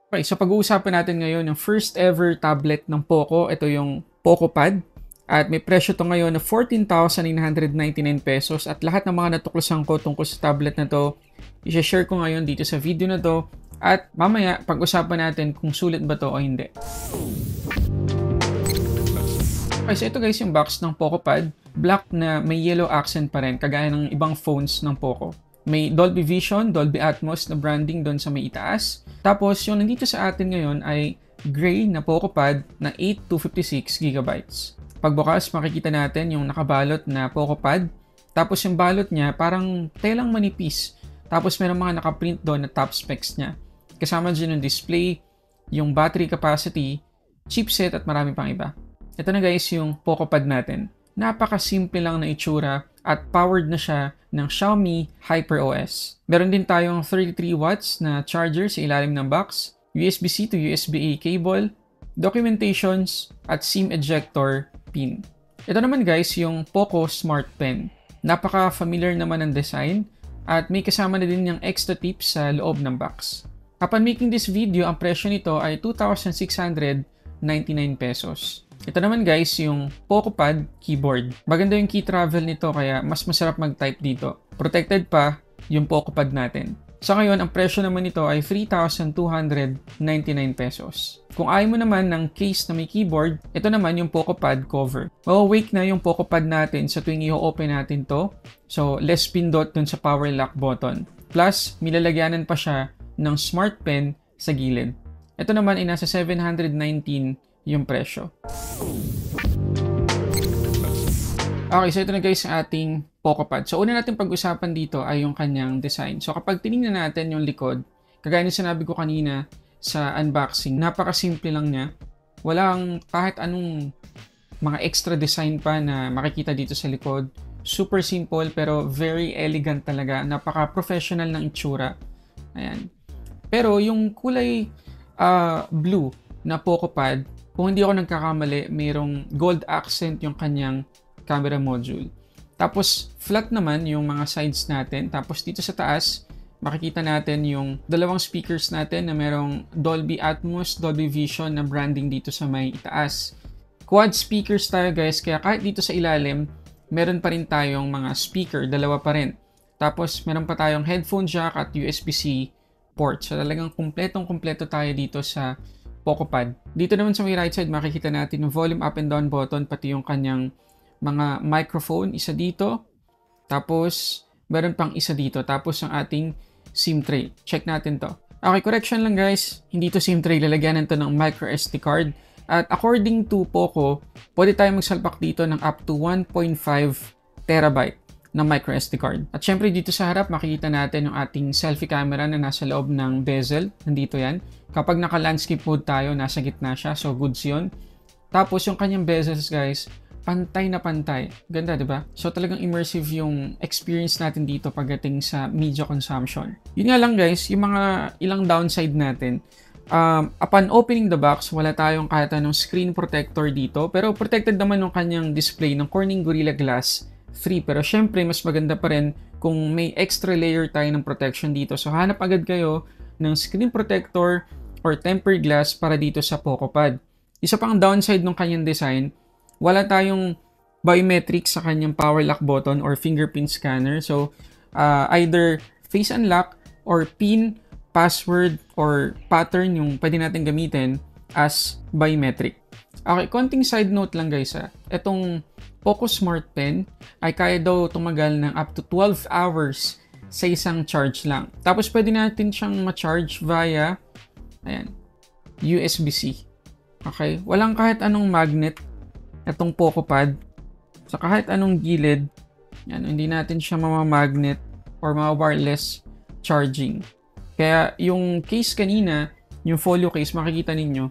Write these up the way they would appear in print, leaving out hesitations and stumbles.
Okay, so pag-uusapan natin ngayon yung first ever tablet ng Poco. Ito yung Poco Pad. At may presyo to ngayon na 14,999 pesos. At lahat ng mga natuklasan ko tungkol sa tablet na to, i-share ko ngayon dito sa video na to. At mamaya, pag-usapan natin kung sulit ba to o hindi. Okay, so ito guys yung box ng Poco Pad. Black na may yellow accent pa rin, kagaya ng ibang phones ng Poco. May Dolby Vision, Dolby Atmos na branding doon sa may itaas. Tapos yung nandito sa atin ngayon ay gray na Poco Pad na 8 to 56 gigabytes. Pagbukas, makikita natin yung nakabalot na Poco Pad. Tapos yung balot niya parang telang manipis. Tapos meron mga nakaprint doon na top specs niya. Kasama dyan yung display, yung battery capacity, chipset at marami pang iba. Ito na guys yung Poco Pad natin. Napakasimple lang na itsura at powered na siya ng Xiaomi HyperOS. Meron din tayong 33 watts na charger sa ilalim ng box, USB-C to USB-A cable, documentations, at SIM ejector pin. Ito naman guys yung Poco Smart Pen. Napaka-familiar naman ng design at may kasama na din yung extra tips sa loob ng box. Upon making this video, ang presyo nito ay 2,699 pesos. Ito naman guys yung Poco Pad keyboard. Maganda yung key travel nito kaya mas masarap mag-type dito. Protected pa yung Poco Pad natin. Sa ngayon, ang presyo naman nito ay 3,299 pesos. Kung ayaw mo naman ng case na may keyboard, ito naman yung Poco Pad cover. Mawawake na yung Poco Pad natin sa tuwing i-open natin to. So, less pindot dun sa power lock button. Plus, milalagyanan pa siya ng smart pen sa gilid. Ito naman ay nasa 719 yung presyo. Okay, so ito na guys ang ating Poco Pad. So una natin pag-usapan dito ay yung kanyang design. So kapag tinignan natin yung likod, kagaya ng sinabi ko kanina sa unboxing, napakasimple lang niya. Walang kahit anong mga extra design pa na makikita dito sa likod. Super simple pero very elegant talaga. Napaka-professional ng itsura. Ayan. Pero yung kulay blue na Poco Pad, kung hindi ako nagkakamali, mayroong gold accent yung kanyang camera module. Tapos, flat naman yung mga sides natin. Tapos, dito sa taas, makikita natin yung dalawang speakers natin na mayroong Dolby Atmos, Dolby Vision na branding dito sa may itaas. Quad speakers tayo guys, kaya kahit dito sa ilalim, meron pa rin tayong mga speaker, dalawa pa rin. Tapos, meron pa tayong headphone jack at USB-C port. So, talagang kumpletong-kumpleto tayo dito sa Poco Pad. Dito naman sa may right side, makikita natin yung volume up and down button, pati yung kanyang mga microphone, isa dito. Tapos, meron pang isa dito. Tapos, ang ating SIM tray. Check natin to. Okay, correction lang guys. Hindi to SIM tray. Lalagyanan to ng micro SD card. At according to Poco, pwede tayong magsalpak dito ng up to 1.5 terabyte na micro SD card. At syempre dito sa harap makikita natin yung ating selfie camera na nasa loob ng bezel. Nandito yan. Kapag naka-landscape mode tayo, nasa gitna siya. So goods yun. Tapos yung kanyang bezels guys, pantay na pantay. Ganda, di ba? So talagang immersive yung experience natin dito pagdating sa media consumption. Yun nga lang guys, yung mga ilang downside natin. Upon opening the box, wala tayong kahit anong screen protector dito. Pero protected naman yung kanyang display ng Corning Gorilla Glass 3. Pero syempre, mas maganda pa rin kung may extra layer tayo ng protection dito. So hanap agad kayo ng screen protector or tempered glass para dito sa Poco Pad. Isa pang downside ng kanyang design, wala tayong biometrics sa kanyang power lock button or fingerprint scanner. So, either face unlock or PIN, password, or pattern yung pwede natin gamitin as biometric. Okay, konting side note lang guys ha. Itong Poco Smart Pen ay kaya daw tumagal ng up to 12 hours sa isang charge lang. Tapos pwede natin siyang ma-charge via USB-C. Okay, walang kahit anong magnet itong Poco Pad. Sa kahit anong gilid, hindi natin siya mamamagnet or wireless charging. Kaya yung case kanina, yung folio case, makikita ninyo,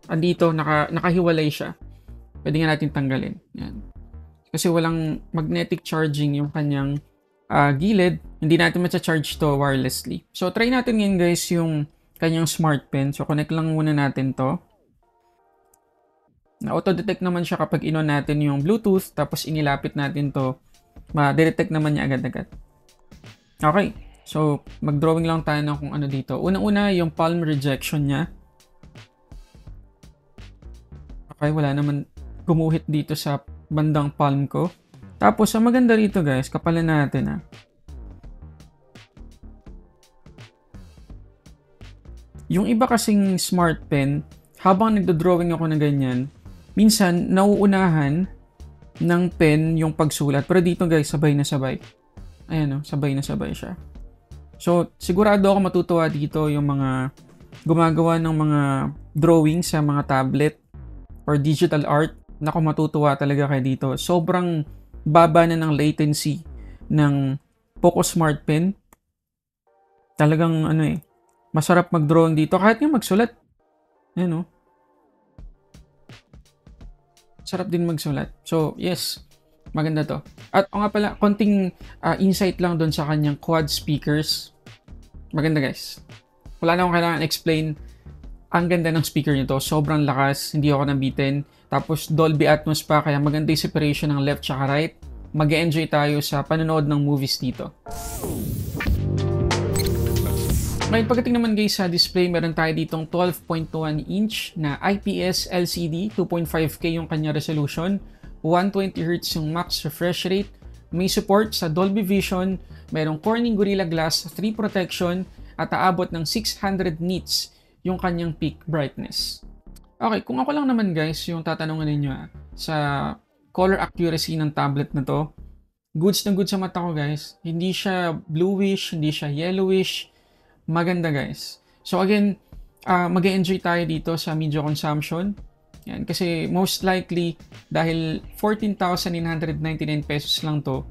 andito, nakahiwalay siya. Pwede nga natin tanggalin. Yan. Kasi walang magnetic charging yung kanyang gilid. Hindi natin ma-charge to wirelessly. So, try natin ngayon guys yung kanyang smart pen. So, connect lang muna natin to. Na-auto-detect naman siya kapag in-on natin yung Bluetooth. Tapos, inilapit natin to. Ma-detect naman niya agad-agad. Okay. So, mag-drawing lang tayo ng kung ano dito. Unang-una, yung palm rejection niya. Okay, wala naman gumuhit dito sa bandang palm ko. Tapos, ang maganda rito guys, kapalan natin Yung iba kasing smart pen, habang nagdo-drawing ako na ganyan, minsan, nauunahan ng pen yung pagsulat. Pero dito guys, sabay na sabay. Ayan sabay na sabay siya. So, sigurado ako matutuwa dito yung mga gumagawa ng mga drawing sa mga tablet or digital art. Naku, matutuwa talaga kayo dito. Sobrang baba na ng latency ng Poco Smart Pen. Talagang masarap mag-drawing dito. Kahit nga magsulat. Ayan sarap din magsulat. So, yes. Maganda to. At nga pala, konting insight lang doon sa kanyang quad speakers. Maganda guys. Wala na akong kailangan explain. Ang ganda ng speaker nito. Sobrang lakas. Hindi ako nabitin. Tapos Dolby Atmos pa. Kaya maganda yung separation ng left at right. Mag-enjoy tayo sa panonood ng movies dito. Ngayon pagdating naman guys sa display, meron tayo ditong 12.1 inch na IPS LCD. 2.5K yung kanya resolution. 120Hz yung max refresh rate. May support sa Dolby Vision. Merong Corning Gorilla Glass 3 protection. At aabot ng 600 nits yung kanyang peak brightness. Okay, kung ako lang naman guys, yung tatanungan ninyo sa color accuracy ng tablet na to, goods na good sa mata ko guys. Hindi siya bluish, hindi siya yellowish. Maganda guys. So again, mag-enjoy tayo dito sa media consumption. Yan, kasi most likely, dahil 14,999 pesos lang to,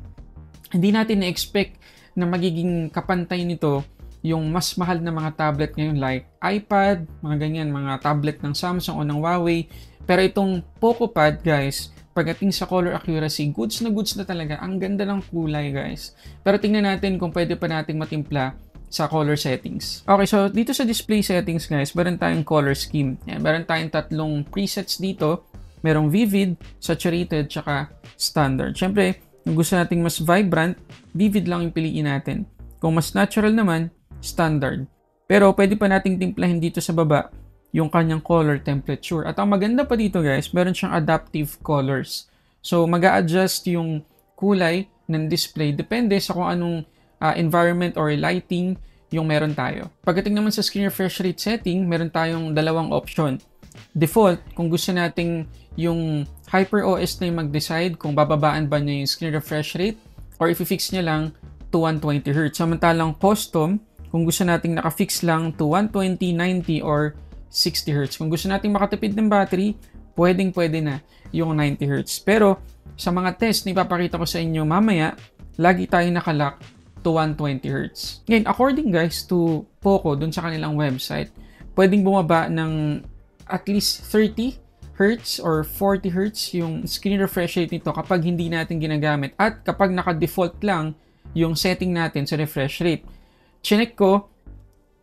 hindi natin na-expect na magiging kapantay nito yung mas mahal na mga tablet ngayon like iPad, mga ganyan, mga tablet ng Samsung o ng Huawei. Pero itong Poco Pad guys, pagdating sa color accuracy, goods na talaga. Ang ganda ng kulay guys. Pero tingnan natin kung pwede pa nating matimpla sa color settings. Okay, so dito sa display settings guys, meron tayong color scheme. Yan, meron tayong tatlong presets dito. Merong vivid, saturated, tsaka standard. Siyempre, kung gusto nating mas vibrant, vivid lang yung piliin natin. Kung mas natural naman, standard. Pero pwede pa nating timplahin dito sa baba yung kanyang color temperature. At ang maganda pa dito guys, meron siyang adaptive colors. So mag-a-adjust yung kulay ng display depende sa kung anong environment or lighting yung meron tayo. Pagdating naman sa screen refresh rate setting, meron tayong dalawang option. Default, kung gusto nating yung HyperOS na yung mag-decide kung bababaan ba niya yung screen refresh rate or i-fix niya lang to 120Hz. Samantalang custom, kung gusto nating naka-fix lang to 120, 90, or 60Hz. Kung gusto nating makatipid ng battery, pwedeng-pwede na yung 90Hz. Pero sa mga test na ipapakita ko sa inyo mamaya, lagi tayong nakalock to 120Hz. Ngayon, according guys to Poco, dun sa kanilang website, pwedeng bumaba ng at least 30Hz or 40Hz yung screen refresh rate nito kapag hindi natin ginagamit at kapag naka-default lang yung setting natin sa refresh rate. Chinek ko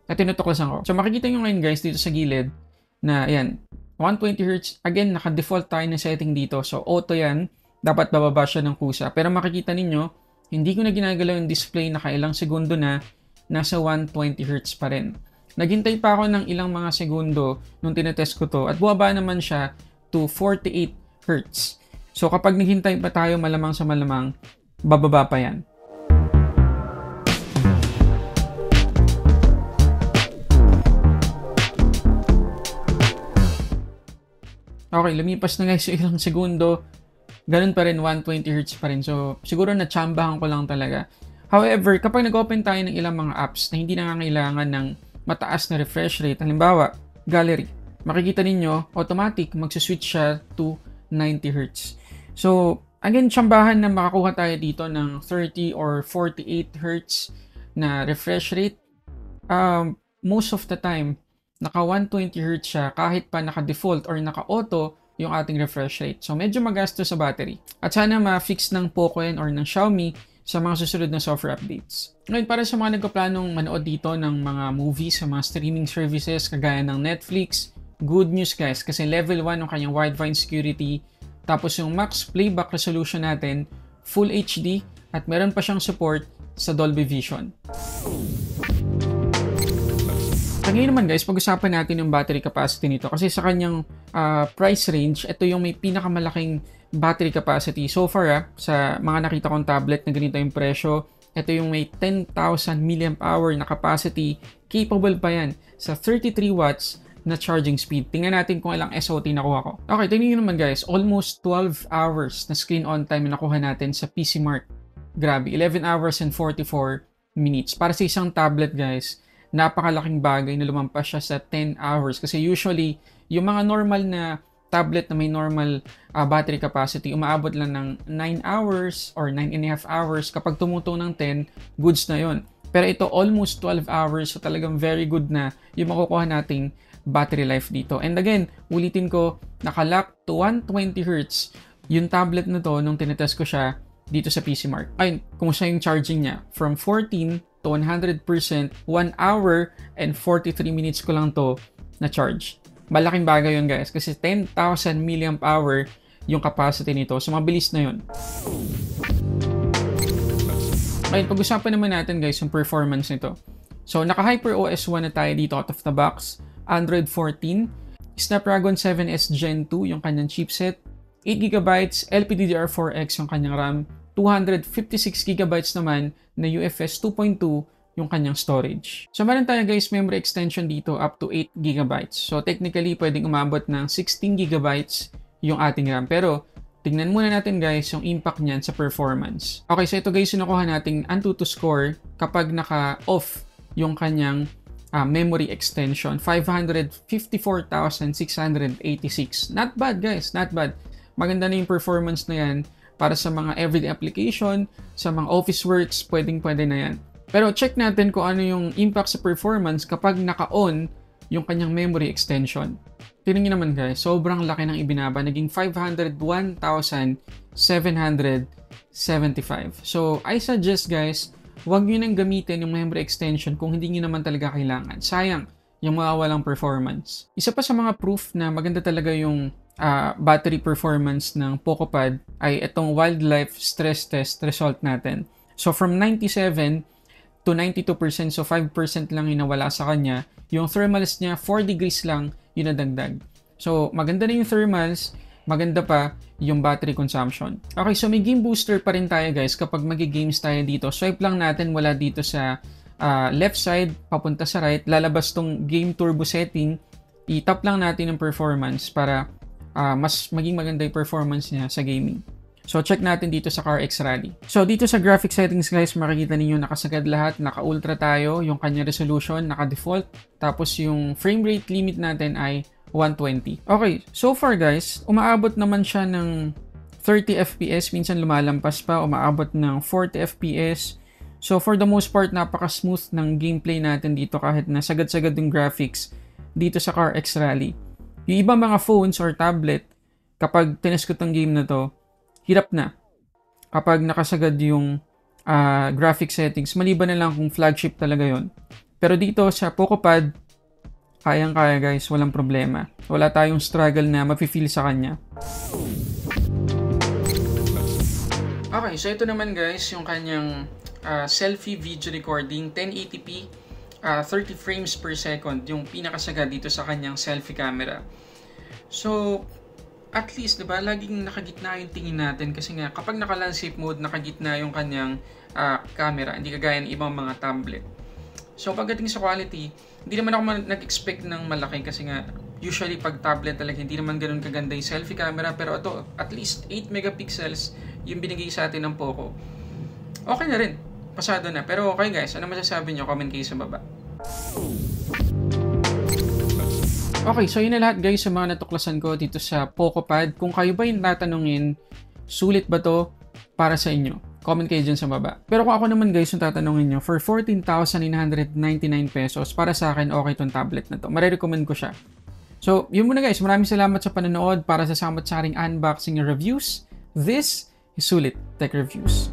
at tinutuklasan ko. So makikita nyo ngayon guys dito sa gilid na ayan, 120Hz. Again, naka-default tayo na setting dito. So auto yan. Dapat bababa siya ng kusa. Pero makikita ninyo, hindi ko na ginagalaw yung display na kailang segundo na nasa 120Hz pa rin. Naghintay pa ako ng ilang mga segundo nung tinetest ko to at buwaba naman siya to 48Hz. So kapag naghintay pa tayo malamang sa malamang, bababa pa yan. Okay, lumipas na guys yung ilang segundo. Ganun pa rin, 120Hz pa rin. So, siguro natsambahan ko lang talaga. However, kapag nag-open tayo ng ilang mga apps na hindi nangangailangan ng mataas na refresh rate, halimbawa, gallery, makikita ninyo, automatic, magsiswitch siya to 90Hz. So, again, tsambahan na makakuha tayo dito ng 30 or 48Hz na refresh rate. Most of the time, naka 120Hz siya kahit pa naka-default or naka-auto yung ating refresh rate. So, medyo magastos sa battery. At sana ma-fix ng Poco yan or ng Xiaomi sa mga susunod na software updates. Ngayon, para sa mga nagpaplanong manood dito ng mga movies sa mga streaming services kagaya ng Netflix, good news guys, kasi level 1 ng kanyang wideband security. Tapos yung max playback resolution natin, Full HD, at meron pa siyang support sa Dolby Vision. Ngayon naman guys, pag-usapan natin yung battery capacity nito kasi sa kanyang price range, ito yung may pinakamalaking battery capacity. So far sa mga nakita kong tablet na ganito yung presyo, ito yung may 10,000 mAh na capacity, capable pa yan sa 33 watts na charging speed. Tingnan natin kung ilang SOT nakuha ko. Okay, tingnan nyo naman guys, almost 12 hours na screen on time na nakuha natin sa PCMark. Grabe, 11 hours and 44 minutes. Para sa isang tablet guys, napakalaking bagay na lumampas siya sa 10 hours. Kasi usually, yung mga normal na tablet na may normal battery capacity, umaabot lang ng 9 hours or 9.5 hours. Kapag tumuto ng 10, goods na yon. Pero ito, almost 12 hours. So talagang very good na yung makukuha nating battery life dito. And again, ulitin ko, nakalock to 120Hz yung tablet na to nung tinetest ko siya dito sa PCMark. Ayun, kumusta yung charging niya? From 14 to 100%, 1 hour and 43 minutes ko lang to na charge. Malaking bagay yun guys kasi 10,000 mAh yung capacity nito. So mabilis na yun. Ayun, pag-usapan naman natin guys yung performance nito. So naka HyperOS 1 na tayo dito out of the box. Android 14, Snapdragon 7S Gen 2 yung kanyang chipset, 8GB LPDDR4X yung kanyang RAM, 256GB naman na UFS 2.2 yung kanyang storage. So meron tayo guys memory extension dito up to 8GB. So technically pwedeng umabot ng 16GB yung ating RAM. Pero tingnan muna natin guys yung impact niyan sa performance. Okay, so ito guys yung nakuha nating Antutu score kapag naka-off yung kanyang memory extension. 554,686. Not bad guys, not bad. Maganda na yung performance na yan para sa mga everyday application, sa mga office works, pwede na yan. Pero check natin kung ano yung impact sa performance kapag naka-on yung kanyang memory extension. Tingnan nyo naman guys, sobrang laki ng ibinaba. Naging 501,775. So, I suggest guys, huwag nyo nang gamitin yung memory extension kung hindi nyo naman talaga kailangan. Sayang yung mawawalang performance. Isa pa sa mga proof na maganda talaga yung battery performance ng PocoPad ay itong wildlife stress test result natin. So from 97 to 92%, so 5% lang yung nawala sa kanya. Yung thermals niya, 4 degrees lang yung nadagdag. So maganda na yung thermals, maganda pa yung battery consumption. Okay, so may game booster pa rin tayo guys kapag magi-games tayo dito. Swipe lang natin wala dito sa left side, papunta sa right, lalabas tong game turbo setting. I-tap lang natin yung performance para mas maging maganda yung performance niya sa gaming. So, check natin dito sa CarX Rally. So, dito sa graphic settings guys, makikita ninyo nakasagad lahat, naka-ultra tayo, yung kanya resolution, naka-default, tapos yung frame rate limit natin ay 120. Okay, so far guys, umaabot naman siya ng 30 FPS, minsan lumalampas pa, umaabot ng 40 FPS. So, for the most part, napaka-smooth ng gameplay natin dito kahit na sagad-sagad yung graphics dito sa CarX Rally. Yung ibang mga phones or tablet, kapag tinest ko tong game na to, hirap na. Kapag nakasagad yung graphic settings, maliban na lang kung flagship talaga yon. Pero dito sa PocoPad, kayang-kaya guys, walang problema. Wala tayong struggle na mafe-feel sa kanya. Okay, so ito naman guys, yung kanyang selfie video recording, 1080p, 30 frames per second, yung pinakasagad dito sa kanyang selfie camera. So, at least, diba, laging nakagitna yung tingin natin kasi nga, kapag naka-landscape mode, nakagitna yung kanyang camera, hindi kagaya ng ibang mga tablet. So, pagdating sa quality, hindi naman ako nag-expect ng malaki kasi nga, usually pag tablet talaga, hindi naman ganun kaganda yung selfie camera, pero ito, at least 8 megapixels yung binigay sa atin ng Poco. Okay na rin. Pasado na. Pero okay guys, ano masasabi nyo? Comment kayo sa baba. Okay, so yun na lahat guys sa mga natuklasan ko dito sa PocoPad. Kung kayo ba yung tatanungin, sulit ba to para sa inyo? Comment kayo dyan sa baba. Pero kung ako naman guys yung tatanungin nyo, for 14,999 pesos, para sa akin okay tong tablet na to. Marirecommend ko siya. So, yun muna guys. Maraming salamat sa panonood para sa samot-saring unboxing reviews. This is Sulit Tech Reviews.